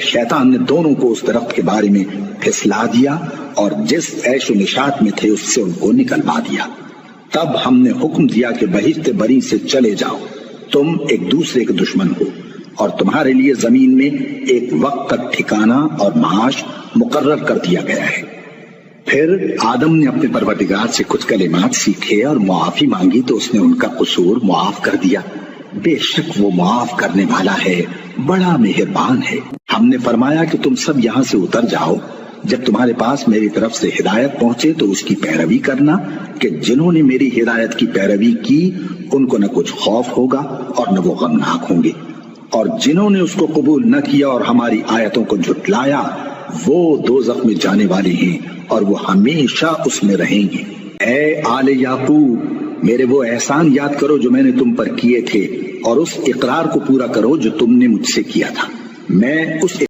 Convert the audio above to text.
شیطان نے دونوں کو اس درخت کے بارے میں پھسلا دیا اور جس عیش و نشاط میں تھے اس سے ان کو نکلوا دیا۔ تب ہم نے حکم دیا کہ بہشت بری سے چلے جاؤ، تم ایک دوسرے کے دشمن ہو، اور تمہارے لیے زمین میں ایک وقت تک ٹھکانہ اور معاش مقرر کر دیا گیا ہے۔ پھر آدم نے اپنے پروردگار سے کچھ کلمات سیکھے اور معافی مانگی تو اس نے ان کا قصور معاف کر دیا۔ بے شک وہ معاف کرنے والا ہے، بڑا مہربان ہے۔ ہم نے فرمایا کہ تم سب یہاں سے اتر جاؤ، جب تمہارے پاس میری طرف سے ہدایت پہنچے تو اس کی پیروی کرنا کہ جنہوں نے میری ہدایت کی پیروی کی ان کو نہ کچھ خوف ہوگا اور نہ وہ غمناک ہوں گے، اور جنہوں نے اس کو قبول نہ کیا اور ہماری آیتوں کو جھٹلایا وہ دوزخ میں جانے والے ہیں اور وہ ہمیشہ اس میں رہیں گے۔ اے آل یعقوب، میرے وہ احسان یاد کرو جو میں نے تم پر کیے تھے، اور اس اقرار کو پورا کرو جو تم نے مجھ سے کیا تھا۔ میں اس